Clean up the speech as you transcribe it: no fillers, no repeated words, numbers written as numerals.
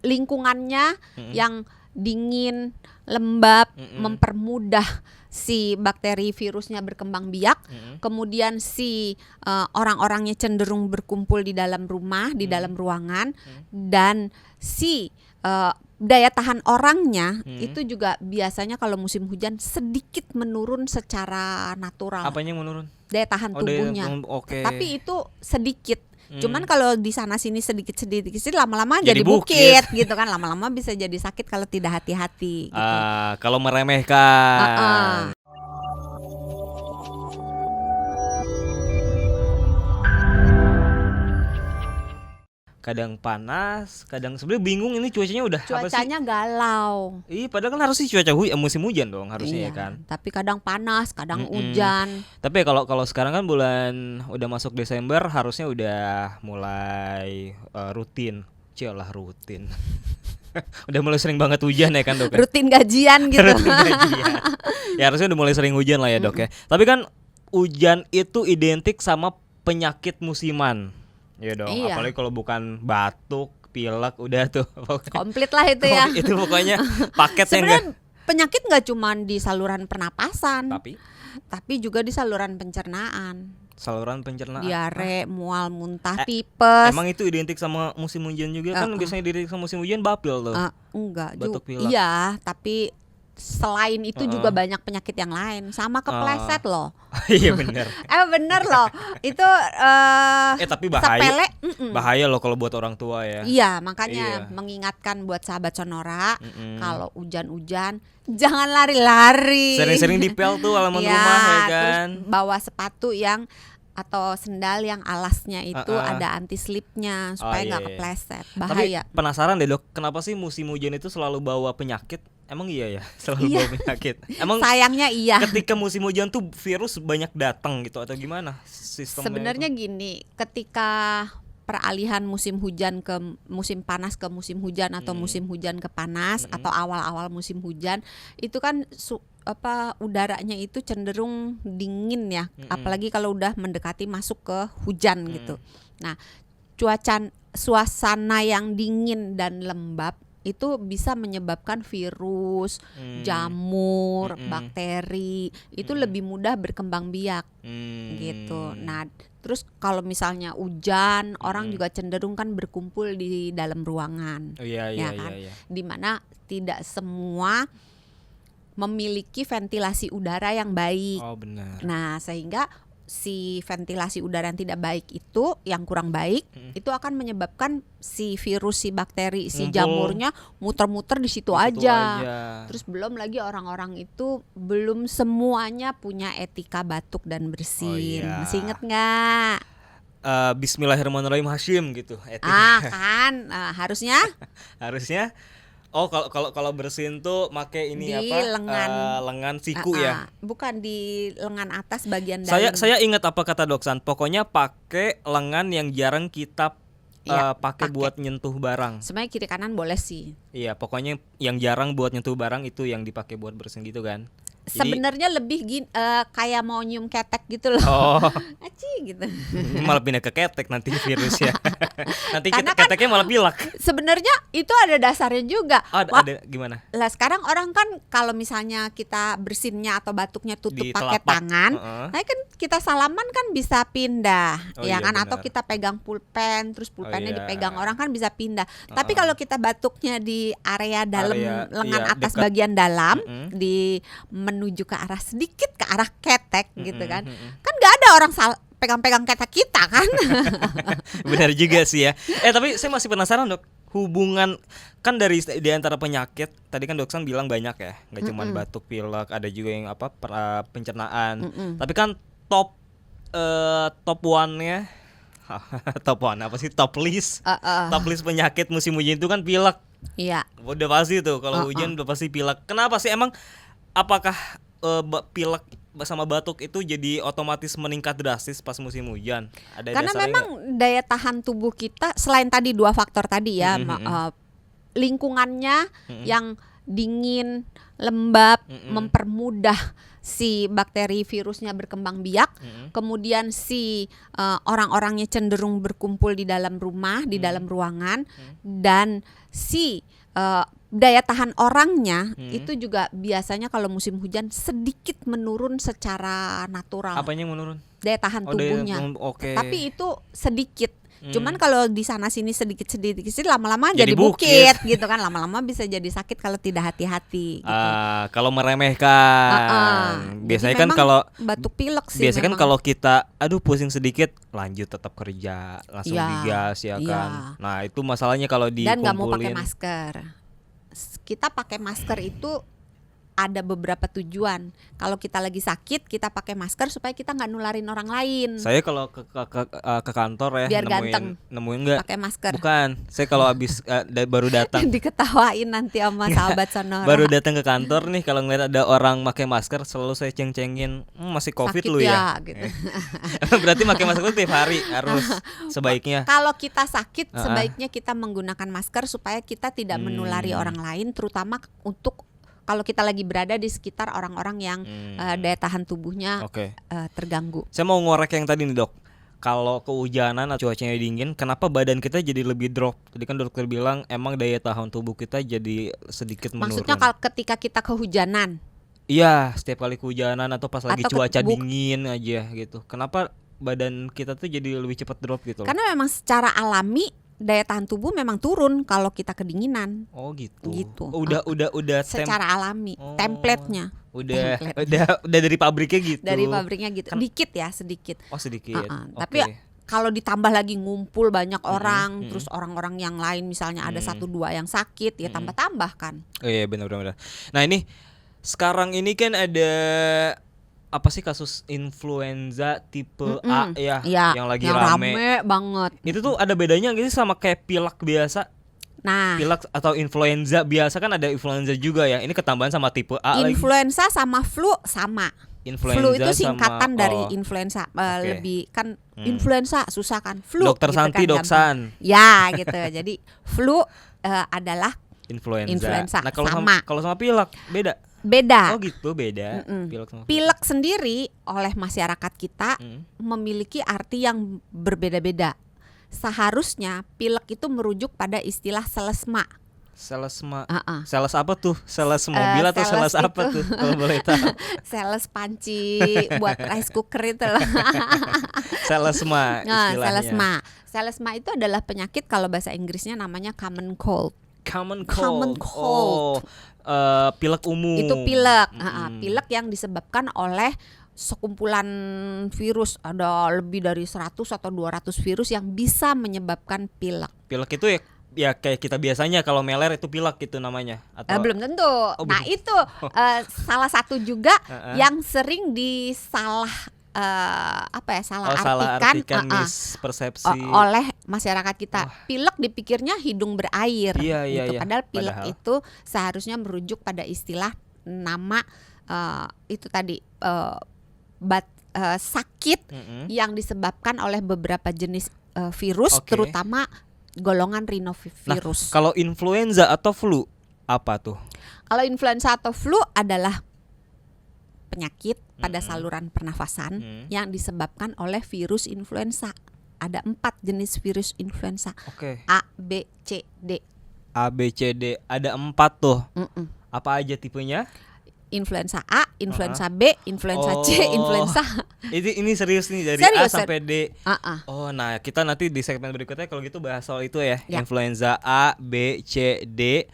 lingkungannya yang dingin, lembab, mempermudah si bakteri virusnya berkembang biak. Kemudian si orang-orangnya cenderung berkumpul di dalam rumah, di dalam ruangan, dan si daya tahan orangnya itu juga biasanya kalau musim hujan sedikit menurun secara natural. Apanya yang menurun? Daya tahan tubuhnya. Oke. Tapi itu sedikit. Cuman kalau di sana sini sedikit lama-lama Jadi jadi bukit gitu kan, lama-lama bisa jadi sakit kalau tidak hati-hati gitu. Kalau meremehkan. Kadang panas, kadang sebenarnya bingung ini cuacanya udah apa sih? Cuacanya galau. Padahal kan harusnya musim hujan dong harusnya ya kan. Tapi kadang panas, kadang hujan. Tapi kalau sekarang kan bulan udah masuk Desember, harusnya udah mulai rutin. Cialah rutin. Udah mulai sering banget hujan ya kan, Dok? Rutin gajian gitu. Rutin gajian. Ya harusnya udah mulai sering hujan lah ya, Dok ya. Tapi kan hujan itu identik sama penyakit musiman. Ya dong, Iya. apalagi kalau bukan batuk, pilek, udah tuh Komplit lah itu ya. Itu pokoknya paket yang Sebenarnya penyakit nggak cuma di saluran pernapasan, tapi juga di saluran pencernaan. Saluran pencernaan. Diare, mual, muntah, tipes. Emang itu identik sama musim hujan juga kan? Biasanya identik sama musim hujan bapil tuh. Enggak batuk, pilek. Iya, tapi selain itu juga banyak penyakit yang lain, sama kepleset loh. Iya benar. Bener loh. Itu tapi bahaya. sepele. Bahaya loh kalau buat orang tua ya. Iya, makanya mengingatkan buat sahabat Sonora, kalau hujan-hujan jangan lari-lari. Sering-sering dipel tuh halaman rumah ya kan. Terus bawa sepatu yang atau sendal yang alasnya itu ada anti slipnya supaya nggak kepleset. Bahaya. Tapi penasaran deh, Dok, kenapa sih musim hujan itu selalu bawa penyakit? Emang iya ya, selalu bawa penyakit. Emang sayangnya iya. Ketika musim hujan tuh virus banyak datang gitu atau gimana sistemnya? Sebenarnya gini, ketika peralihan musim hujan ke musim panas ke musim hujan atau musim hujan ke panas atau awal-awal musim hujan itu kan udaranya itu cenderung dingin ya, apalagi kalau udah mendekati masuk ke hujan gitu. Nah, suasana yang dingin dan lembab itu bisa menyebabkan virus, jamur, bakteri itu lebih mudah berkembang biak gitu. Nah, terus kalau misalnya hujan, orang juga cenderung kan berkumpul di dalam ruangan, kan? Dimana tidak semua memiliki ventilasi udara yang baik. Benar. Nah, sehingga si ventilasi udara yang tidak baik itu, yang kurang baik, itu akan menyebabkan si virus, si bakteri, si jamurnya muter-muter di situ aja. Terus belum lagi orang-orang itu belum semuanya punya etika batuk dan bersin. Masih inget nggak? Bismillahirrahmanirrahim Hashim gitu. Kan harusnya. Harusnya. Kalau bersin tuh make ini di lengan siku ya. Bukan di lengan atas bagian dalam. Saya ingat apa kata Doksan. Pokoknya pakai lengan yang jarang kita pakai buat nyentuh barang. Sebenarnya kiri kanan boleh sih. Iya, pokoknya yang jarang buat nyentuh barang itu yang dipakai buat bersin gitu kan. Sebenarnya lebih kayak mau nyium ketek gitu loh. Aci gitu. Malah pindah ke ketek nanti virusnya. Nanti keteknya malah pilek. Sebenarnya itu ada dasarnya juga. Ada gimana? Lah sekarang orang kan kalau misalnya kita bersinnya atau batuknya tutup pakai tangan, nah kan kita salaman kan bisa pindah, kan? Benar. Atau kita pegang pulpen, terus pulpennya dipegang orang kan bisa pindah. Tapi kalau kita batuknya di area dalam lengan atas dekat, bagian dalam di menuju ke arah sedikit ke arah ketek gitu kan. Kan nggak ada orang pegang-pegang ketek kita kan. Benar juga sih ya. Tapi saya masih penasaran, Dok. Hubungan kan di antara penyakit tadi kan Doksan bilang banyak ya, nggak cuma batuk, pilek, ada juga yang pencernaan. Tapi kan top one-nya top one apa sih? Top list penyakit musim hujan itu kan pilek. Iya. Udah pasti tuh kalau hujan udah pasti pilek. Kenapa sih emang? Apakah pilek sama batuk itu jadi otomatis meningkat drastis pas musim hujan? Karena memang daya tahan tubuh kita selain tadi dua faktor tadi ya, lingkungannya yang dingin, lembab, mempermudah si bakteri virusnya berkembang biak. Kemudian si orang-orangnya cenderung berkumpul di dalam rumah, di dalam ruangan, dan si daya tahan orangnya itu juga biasanya kalau musim hujan sedikit menurun secara natural. Apanya yang menurun? Daya tahan tubuhnya. Okay. Tapi itu sedikit. Cuman kalau di sana sini sedikit lama-lama jadi bukit gitu kan, lama-lama bisa jadi sakit kalau tidak hati-hati gitu. Kalau meremehkan. Biasanya kan kalau batuk pilek sih. Biasanya kan kalau kita pusing sedikit lanjut tetap kerja, langsung digas ya kan. Nah, itu masalahnya kalau dikumpulin. Dan nggak mau pakai masker. Kita pakai masker itu ada beberapa tujuan. Kalau kita lagi sakit, kita pakai masker supaya kita nggak nularin orang lain. Saya kalau ke kantor ya, biar nemuin nggak pakai masker. Bukan, saya kalau habis baru datang diketawain nanti sama sahabat sonora. Baru datang ke kantor nih, kalau ngeliat ada orang pakai masker selalu saya ceng-cengin, masih COVID sakit lu ya gitu. Berarti pakai masker tiap hari harus sebaiknya. Kalau kita sakit, sebaiknya kita menggunakan masker supaya kita tidak menulari orang lain, terutama untuk kalau kita lagi berada di sekitar orang-orang yang daya tahan tubuhnya terganggu. Saya mau ngorek yang tadi nih, Dok. Kalau kehujanan atau cuacanya dingin, kenapa badan kita jadi lebih drop? Tadi kan dokter bilang emang daya tahan tubuh kita jadi sedikit menurun. Maksudnya kalau ketika kita kehujanan? Iya, setiap kali kehujanan atau pas lagi cuaca dingin aja gitu. Kenapa badan kita tuh jadi lebih cepat drop gitu? Karena memang secara alami daya tahan tubuh memang turun kalau kita kedinginan. Oh gitu. Udah secara alami, template-nya. Udah dari pabriknya gitu. Dari pabriknya gitu. Dikit ya, sedikit. Oh, sedikit. Tapi kalau ditambah lagi ngumpul banyak orang, terus orang-orang yang lain misalnya ada 1-2 yang sakit, ya tambah-tambah kan. Oh iya, benar. Nah, ini sekarang ini kan ada apa sih kasus influenza tipe A ya, yang lagi rame banget. Itu tuh ada bedanya gitu sama kayak pilek biasa? Nah, pilek atau influenza biasa kan ada influenza juga ya. Ini ketambahan sama tipe A influenza lagi. Sama flu sama. Flu itu singkatan dari influenza. Lebih kan influenza susah kan. Flu. Dokter gitu Santi, kan, Doksan. Ya gitu. Jadi flu adalah influenza. Nah, kalau sama pilek beda. Oh gitu, beda. Pilek sendiri oleh masyarakat kita memiliki arti yang berbeda-beda. Seharusnya pilek itu merujuk pada istilah selesma. Selesma. Sales apa tuh? Sales mobil atau sales apa tuh? Kalau boleh tahu. Sales panci buat rice cooker itu loh. Selesma istilahnya. Selesma itu adalah penyakit, kalau bahasa Inggrisnya namanya common cold. Common cold. Pilek umum. Itu pilek. Pilek yang disebabkan oleh sekumpulan virus. Ada lebih dari 100 atau 200 virus yang bisa menyebabkan pilek. Pilek itu ya kayak kita biasanya kalau meler itu pilek gitu namanya atau belum tentu. Nah, itu salah satu juga yang sering salah artikan mispersepsi oleh masyarakat kita. Pilek dipikirnya hidung berair gitu. Padahal pilek itu seharusnya merujuk pada istilah nama itu tadi sakit yang disebabkan oleh beberapa jenis virus, terutama golongan rhinovirus. Nah, kalau influenza atau flu apa tuh? Kalau influenza atau flu adalah penyakit pada saluran pernafasan yang disebabkan oleh virus influenza. Ada 4 jenis virus influenza. A, B, C, D. A, B, C, D. Ada 4 tuh. Apa aja tipenya? Influenza A, influenza B, influenza C, influenza. Ini serius nih dari serius, A sampai D. Oh, nah kita nanti di segmen berikutnya kalau gitu bahas soal itu ya. Influenza A, B, C, D.